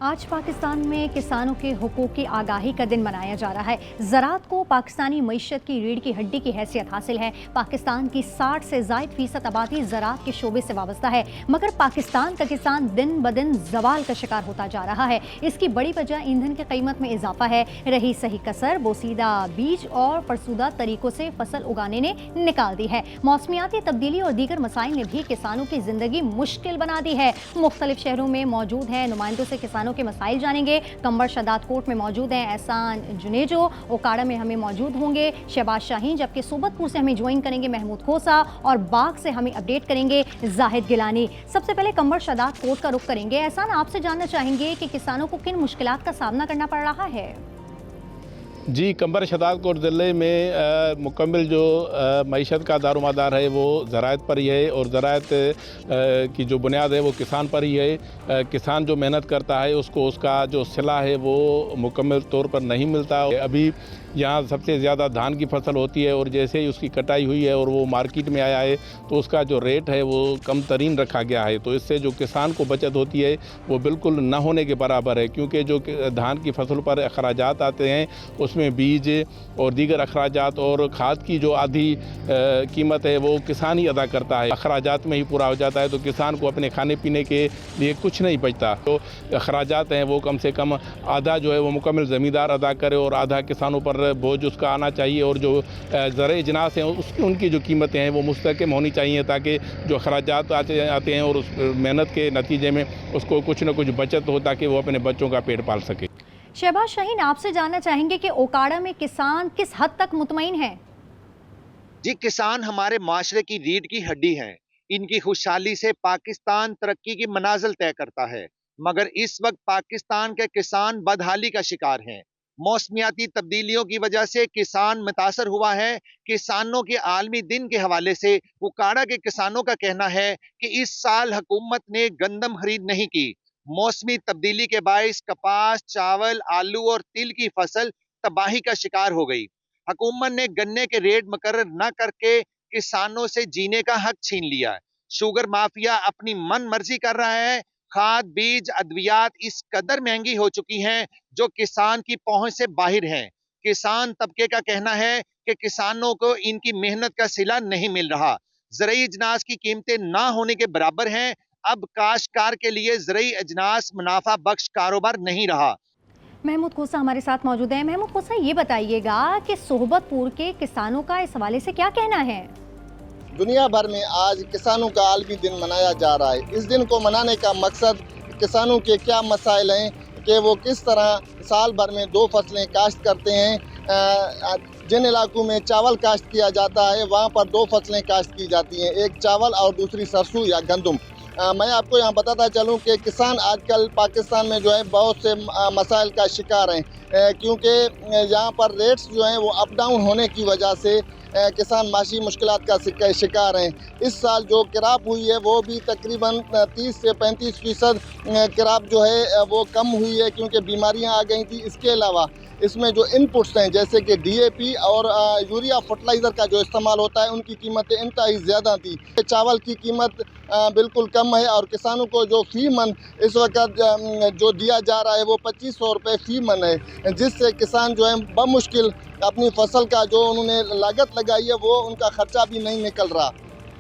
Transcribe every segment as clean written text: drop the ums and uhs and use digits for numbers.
आज पाकिस्तान में किसानों के हुकूक की आगाही का दिन मनाया जा रहा है। ज़राअत को पाकिस्तानी मईशत की रीढ़ की हड्डी की हैसियत हासिल है। पाकिस्तान की 60 से ज़ायद फीसद आबादी ज़राअत के शोबे से वाबस्ता है, मगर पाकिस्तान का किसान दिन ब दिन ज़वाल का शिकार होता जा रहा है। इसकी बड़ी वजह ईंधन की कीमत में इजाफा है। रही सही कसर बोसीदा बीज और फरसुदा तरीकों से फसल उगाने ने निकाल दी है। मौसमियाती तब्दीली और दीगर मसाइल ने भी किसानों की जिंदगी मुश्किल बना दी है। मुख्तलिफ शहरों में मौजूद है नुमाइंदों से किसानों के मसाइल जानेंगे। कंबर शदात कोट में मौजूद हैं एहसान जुनेजो, ओकाड़ा में हमें मौजूद होंगे शहबाज शाहीन, जबकि सोबतपुर से हमें ज्वाइन करेंगे महमूद खोसा और बाग से हमें अपडेट करेंगे जाहिद गिलानी। सबसे पहले कंबर शदात कोट का रुख करेंगे। एहसान, आपसे जानना चाहेंगे कि किसानों को किन मुश्किलात का सामना करना पड़ रहा है? जी, कंबर शदात कोट ज़िले में मुकम्मल जो मईशत का दारोमदार है वो ज़राअत पर ही है और ज़राअत की जो बुनियाद है वो किसान पर ही है। किसान जो मेहनत करता है उसको उसका जो सिला है वो मुकम्मल तौर पर नहीं मिलता। अभी यहाँ सबसे ज़्यादा धान की फसल होती है और जैसे ही उसकी कटाई हुई है और वो मार्केट में आया है तो उसका जो रेट है वो कम तरीन रखा गया है। तो इससे जो किसान को बचत होती है वो बिल्कुल न होने के बराबर है, क्योंकि जो धान की फसल पर अखराजात आते हैं उसमें बीज और दीगर अखराजात और खाद की जो आधी कीमत है वो किसान ही अदा करता है। अखराजात में ही पूरा हो जाता है तो किसान को अपने खाने पीने के लिए कुछ नहीं बचता। तो अखराजात हैं वो कम से कम आधा जो है वो मुकम्मल ज़मींदार अदा करे और आधा किसानों पर बोझ उसका आना चाहिए। और जो ज़र इजनास हैं उसकी उनकी जो कीमतें हैं वो मुस्तहकम होनी चाहिए ताकि जो अखराजात आते हैं और उस मेहनत के नतीजे में उसको कुछ न कुछ बचत हो ताकि वो अपने बच्चों का पेट पाल सके। शहबाज शाहीन, आपसे जानना चाहेंगे कि ओकाड़ा में किसान किस हद तक मुतमईन है? जी, किसान हमारे माशरे की रीढ़ की हड्डी हैं। इनकी खुशहाली से पाकिस्तान तरक्की की मनाजिल तय करता है, मगर इस वक्त पाकिस्तान के किसान बदहाली का शिकार हैं। मौसमियाती तब्दीलियों की वजह से किसान मुतासर हुआ है। किसानों के आलमी दिन के हवाले से उकाड़ा के किसानों का कहना है कि इस साल हुकूमत ने गंदम खरीद नहीं की। मौसमी तब्दीली के बायस कपास, चावल, आलू और तिल की फसल तबाही का शिकार हो गई। हुकूमत ने गन्ने के रेट मुकर्रर न करके किसानों से जीने का हक छीन लिया। शुगर माफिया अपनी मन मर्जी कर रहा है। खाद, बीज, अद्वियात इस कदर महंगी हो चुकी हैं जो किसान की पहुंच से बाहर हैं। किसान तबके का कहना है कि किसानों को इनकी मेहनत का सिला नहीं मिल रहा। ज़रई अजनास की कीमतें ना होने के बराबर हैं। अब काश्तकार के लिए ज़रई अजनास मुनाफा बख्श कारोबार नहीं रहा। महमूद खोसा हमारे साथ मौजूद है। महमूद खोसा, ये बताइएगा कि सोहबतपुर के किसानों का इस हवाले से क्या कहना है? दुनिया भर में आज किसानों का आलमी दिन मनाया जा रहा है। इस दिन को मनाने का मकसद किसानों के क्या मसाइल हैं कि वो किस तरह साल भर में 2 फसलें काश्त करते हैं। जिन इलाकों में चावल काश्त किया जाता है वहाँ पर 2 फसलें काश्त की जाती हैं, एक चावल और दूसरी सरसों या गंदम। मैं आपको यहाँ बताता चलूँ कि किसान आजकल पाकिस्तान में जो है बहुत से मसाइल का शिकार हैं, क्योंकि यहाँ पर रेट्स जो हैं वो अप डाउन होने की वजह से किसान माशी मुश्किलात का शिकार हैं। इस साल जो क्रॉप हुई है वो भी तकरीबन 30 से 35% क्रॉप जो है वो कम हुई है, क्योंकि बीमारियां आ गई थी। इसके अलावा इसमें जो इनपुट्स हैं जैसे कि डीएपी और यूरिया फर्टिलाइज़र का जो इस्तेमाल होता है उनकी कीमतें इंतहाई ज़्यादा थी। चावल की कीमत बिल्कुल कम है और किसानों को जो फ़ी मन इस वक्त जो दिया जा रहा है वो 2500 रुपये फ़ी मन है, जिससे किसान जो है बमुश्किल अपनी फसल का जो उन्होंने लागत लगाई है वो उनका खर्चा भी नहीं निकल रहा।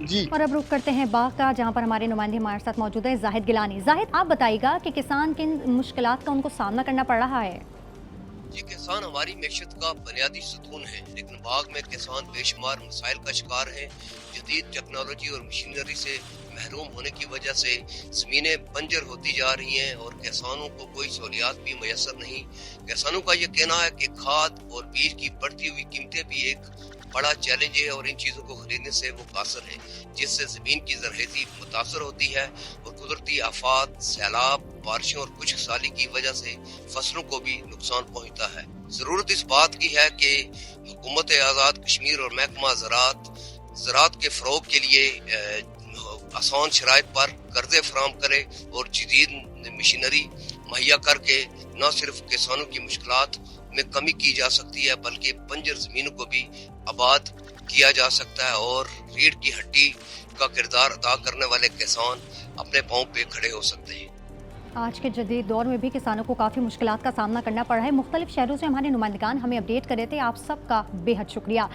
जी, और अब रुख करते हैं बाग का, जहां पर हमारे नुमाइंदे हमारे साथ मौजूद है जाहिद गिलानी। जाहिद, आप बताइएगा कि किसान किन मुश्किलात का उनको सामना करना पड़ रहा है? जी, किसान हमारी मैशत का बुनियादी सतून है, लेकिन बाग में किसान बेशुमार मसाइल का शिकार है। जदीद टेक्नोलॉजी और मशीनरी से महरूम होने की वजह से ज़मीनें बंजर होती जा रही हैं और किसानों को कोई सहूलियात भी मैसर नहीं। किसानों का ये कहना है कि खाद और बीज की बढ़ती हुई कीमतें भी एक बड़ा चैलेंज है और इन चीज़ों को खरीदने से वो कासर है, जिससे ज़मीन की ज़रअती मुतासर होती है और कुदरती आफात, सैलाब, बारिशों और खुश्क साली की वजह से फसलों को भी नुकसान पहुँचता है। ज़रूरत इस बात की है कि हुकूमत आज़ाद कश्मीर और महकमा ज़राअत के फ़रोग़ के लिए आसान शराइत पर कर्जे फराहम करे और जदीद मशीनरी मुहैया करके न सिर्फ किसानों की मुश्किलात में कमी की जा सकती है बल्कि बंजर ज़मीनों को भी आबाद किया जा सकता है और रीढ़ की हड्डी का किरदार अदा करने वाले किसान अपने पांव पे खड़े हो सकते हैं। आज के जदीद दौर में भी किसानों को काफ़ी मुश्किलात का सामना करना पड़ रहा है। मुख्तलिफ शहरों से हमारे नुमाइंदगान हमें अपडेट कर रहे थे। आप सबका बेहद शुक्रिया।